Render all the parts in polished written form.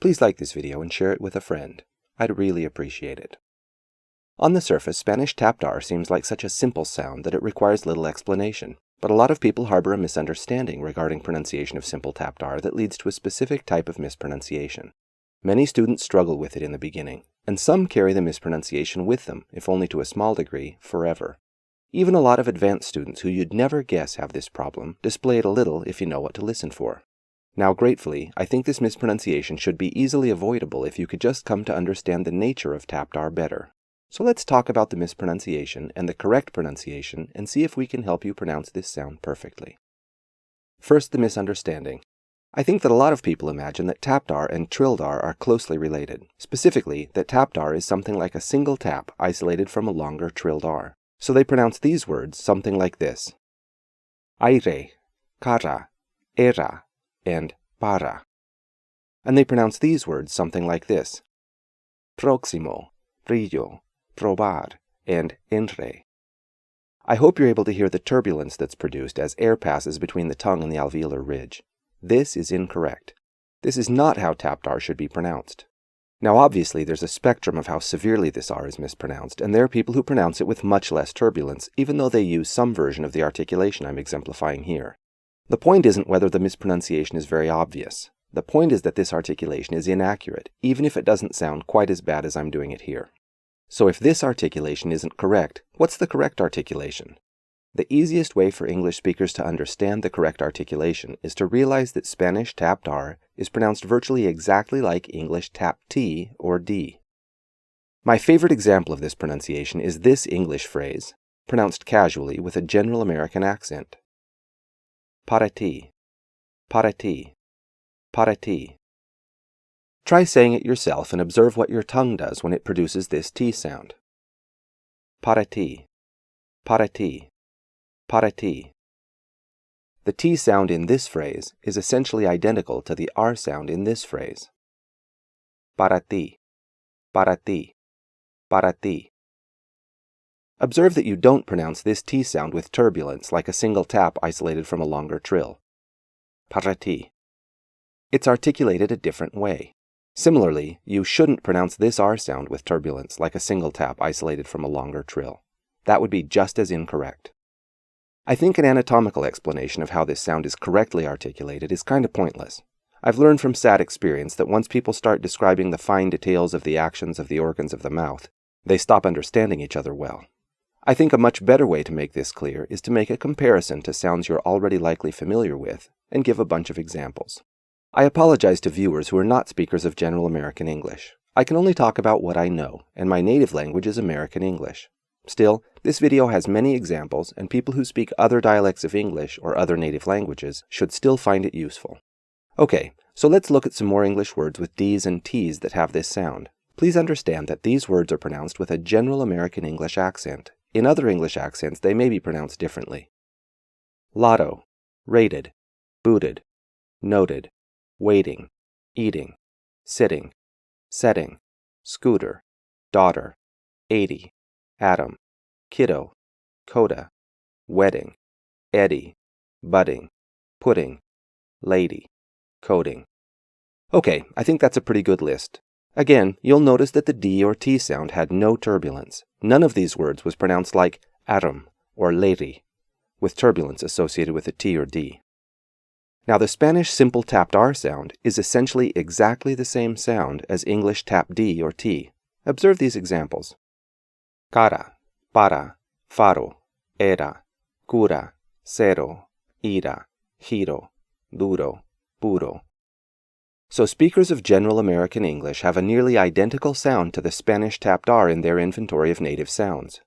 Please like this video and share it with a friend. I'd really appreciate it. On the surface, Spanish tapped R seems like such a simple sound that it requires little explanation, but a lot of people harbor a misunderstanding regarding pronunciation of simple tapped R that leads to a specific type of mispronunciation. Many students struggle with it in the beginning, and some carry the mispronunciation with them, if only to a small degree, forever. Even a lot of advanced students who you'd never guess have this problem display it a little if you know what to listen for. Now, gratefully, I think this mispronunciation should be easily avoidable if you could just come to understand the nature of tapped R better. So let's talk about the mispronunciation and the correct pronunciation and see if we can help you pronounce this sound perfectly. First, the misunderstanding. I think that a lot of people imagine that tapped R and trilled R are closely related. Specifically, that tapped R is something like a single tap isolated from a longer trilled R. So they pronounce these words something like this: aire, cara, era, and para. And they pronounce these words something like this: próximo, brillo, probar, and entre. I hope you're able to hear the turbulence that's produced as air passes between the tongue and the alveolar ridge. This is incorrect. This is not how tapped R should be pronounced. Now obviously there's a spectrum of how severely this R is mispronounced, and there are people who pronounce it with much less turbulence, even though they use some version of the articulation I'm exemplifying here. The point isn't whether the mispronunciation is very obvious. The point is that this articulation is inaccurate, even if it doesn't sound quite as bad as I'm doing it here. So if this articulation isn't correct, what's the correct articulation? The easiest way for English speakers to understand the correct articulation is to realize that Spanish tapped R is pronounced virtually exactly like English tapped T or D. My favorite example of this pronunciation is this English phrase, pronounced casually with a general American accent. Para ti, para ti, para ti. Try saying it yourself and observe what your tongue does when it produces this T sound. Para ti, para ti, para ti. The T sound in this phrase is essentially identical to the R sound in this phrase. Para ti, para ti, para ti. Observe that you don't pronounce this T sound with turbulence like a single tap isolated from a longer trill. Para ti. It's articulated a different way. Similarly, you shouldn't pronounce this R sound with turbulence like a single tap isolated from a longer trill. That would be just as incorrect. I think an anatomical explanation of how this sound is correctly articulated is kind of pointless. I've learned from sad experience that once people start describing the fine details of the actions of the organs of the mouth, they stop understanding each other well. I think a much better way to make this clear is to make a comparison to sounds you're already likely familiar with and give a bunch of examples. I apologize to viewers who are not speakers of general American English. I can only talk about what I know, and my native language is American English. Still, this video has many examples, and people who speak other dialects of English or other native languages should still find it useful. Okay, so let's look at some more English words with Ds and Ts that have this sound. Please understand that these words are pronounced with a general American English accent. In other English accents, they may be pronounced differently. Lotto, rated, booted, noted, waiting, eating, sitting, setting, scooter, daughter, 80, atom, kiddo, coda, wedding, eddy, budding, pudding, lady, coding. Okay, I think that's a pretty good list. Again, you'll notice that the D or T sound had no turbulence. None of these words was pronounced like atom or lady, with turbulence associated with a T or D. Now, the Spanish simple tapped R sound is essentially exactly the same sound as English tapped D or T. Observe these examples. Cara, para, faro, era, cura, cero, ira, giro, duro, puro. So speakers of general American English have a nearly identical sound to the Spanish tapped R in their inventory of native sounds.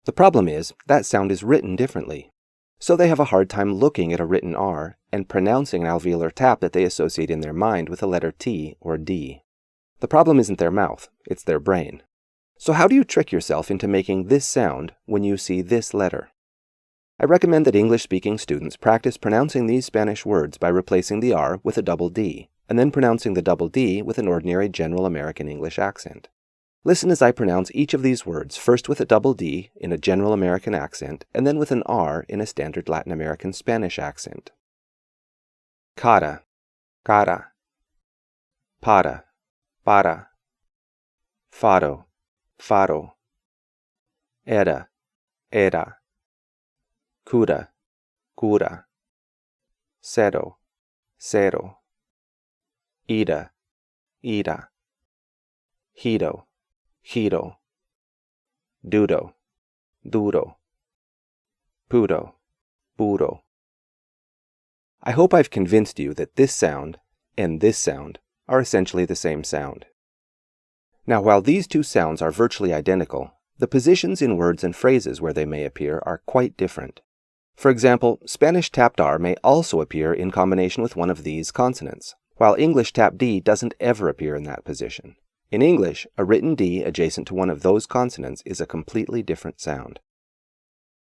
The problem is, that sound is written differently. So they have a hard time looking at a written R and pronouncing an alveolar tap that they associate in their mind with the letter T or D. The problem isn't their mouth, it's their brain. So how do you trick yourself into making this sound when you see this letter? I recommend that English-speaking students practice pronouncing these Spanish words by replacing the R with a double D, and then pronouncing the double D with an ordinary general American English accent. Listen as I pronounce each of these words, first with a double D in a general American accent, and then with an R in a standard Latin American Spanish accent. Cara, cara. Para, para, faro, faro, era, era, cura, cura, cero, cero, ida, ida, giro, giro, duro, duro, puro, puro. I hope I've convinced you that this sound and this sound are essentially the same sound. Now, while these two sounds are virtually identical, the positions in words and phrases where they may appear are quite different. For example, Spanish tapped R may also appear in combination with one of these consonants, while English tapped D doesn't ever appear in that position. In English, a written D adjacent to one of those consonants is a completely different sound.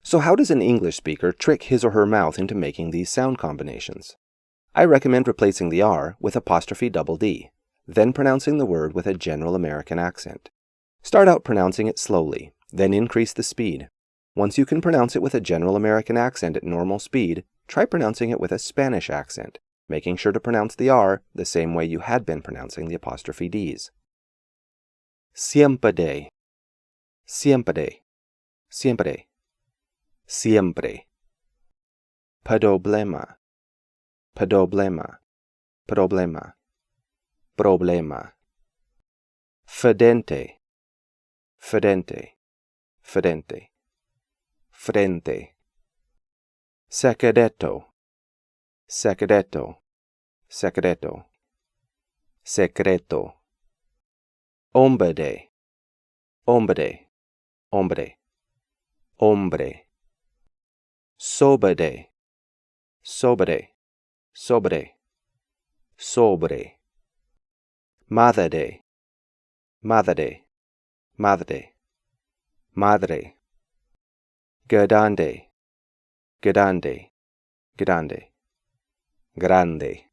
So how does an English speaker trick his or her mouth into making these sound combinations? I recommend replacing the R with apostrophe double D, then pronouncing the word with a general American accent. Start out pronouncing it slowly, then increase the speed. Once you can pronounce it with a general American accent at normal speed, try pronouncing it with a Spanish accent, making sure to pronounce the R the same way you had been pronouncing the apostrophe Ds. Siempre, siempre, siempre, siempre. Problema, problema, problema, problema. Fedente, fedente, fedente, frente. Secreto, secreto, secreto, secreto. Hombre, hombre, hombre, hombre. Sobre, sobre, sobre, sobre. Madre, madre, madre, madre. Grande, grande, grande, grande.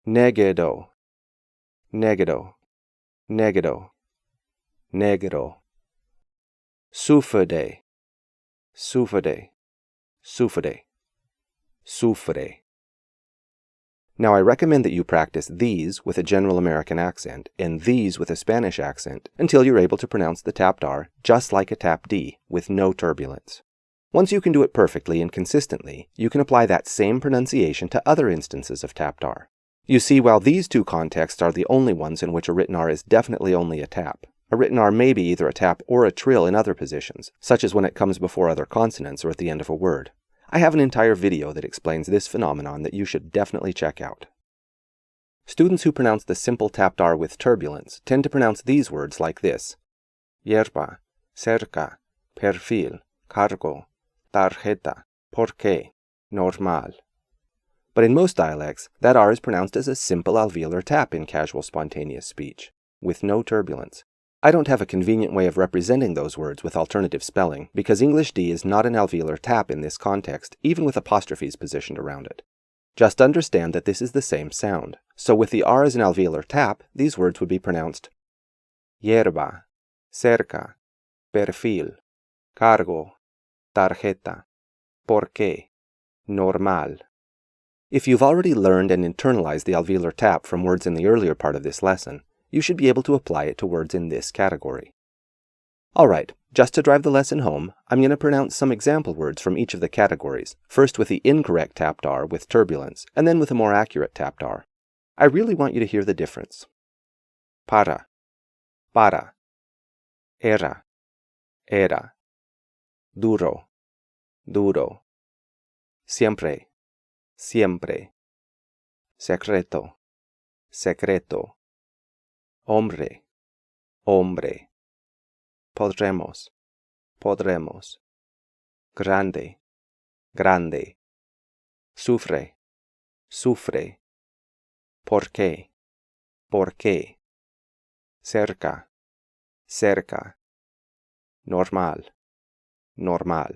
Negro, negro, negro, negro. Sufre, sufre, sufre, sufre. Now I recommend that you practice these with a general American accent and these with a Spanish accent until you're able to pronounce the tapped R just like a tapped D with no turbulence. Once you can do it perfectly and consistently, you can apply that same pronunciation to other instances of tapped R. You see, while these two contexts are the only ones in which a written R is definitely only a tap, a written R may be either a tap or a trill in other positions, such as when it comes before other consonants or at the end of a word. I have an entire video that explains this phenomenon that you should definitely check out. Students who pronounce the simple tapped R with turbulence tend to pronounce these words like this: yerba, cerca, perfil, cargo, tarjeta, porqué, normal. But in most dialects, that R is pronounced as a simple alveolar tap in casual spontaneous speech, with no turbulence. I don't have a convenient way of representing those words with alternative spelling, because English D is not an alveolar tap in this context, even with apostrophes positioned around it. Just understand that this is the same sound. So with the R as an alveolar tap, these words would be pronounced yerba, cerca, perfil, cargo, tarjeta, porqué, normal. If you've already learned and internalized the alveolar tap from words in the earlier part of this lesson, you should be able to apply it to words in this category. Alright, just to drive the lesson home, I'm going to pronounce some example words from each of the categories, first with the incorrect tapped R with turbulence, and then with a more accurate tapped R. I really want you to hear the difference. Para, para, era, era, duro, duro, siempre, siempre, secreto, secreto, hombre, hombre, podremos, podremos, grande, grande, sufre, sufre, porqué, porqué, cerca, cerca, normal, normal.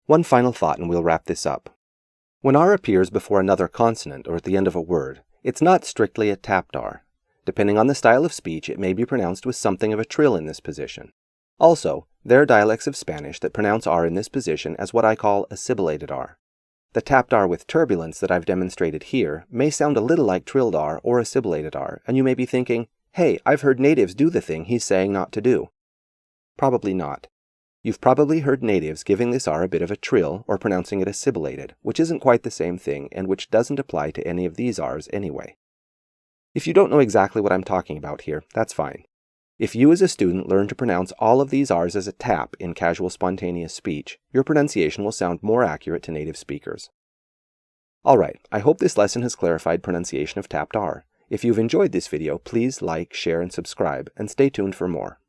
One final thought and we'll wrap this up. When R appears before another consonant or at the end of a word, it's not strictly a tapped R. Depending on the style of speech, it may be pronounced with something of a trill in this position. Also, there are dialects of Spanish that pronounce R in this position as what I call a sibilated R. The tapped R with turbulence that I've demonstrated here may sound a little like trilled R or a sibilated R, and you may be thinking, hey, I've heard natives do the thing he's saying not to do. Probably not. You've probably heard natives giving this R a bit of a trill or pronouncing it as sibilated, which isn't quite the same thing and which doesn't apply to any of these R's anyway. If you don't know exactly what I'm talking about here, that's fine. If you as a student learn to pronounce all of these R's as a tap in casual spontaneous speech, your pronunciation will sound more accurate to native speakers. Alright, I hope this lesson has clarified pronunciation of tapped R. If you've enjoyed this video, please like, share, and subscribe, and stay tuned for more.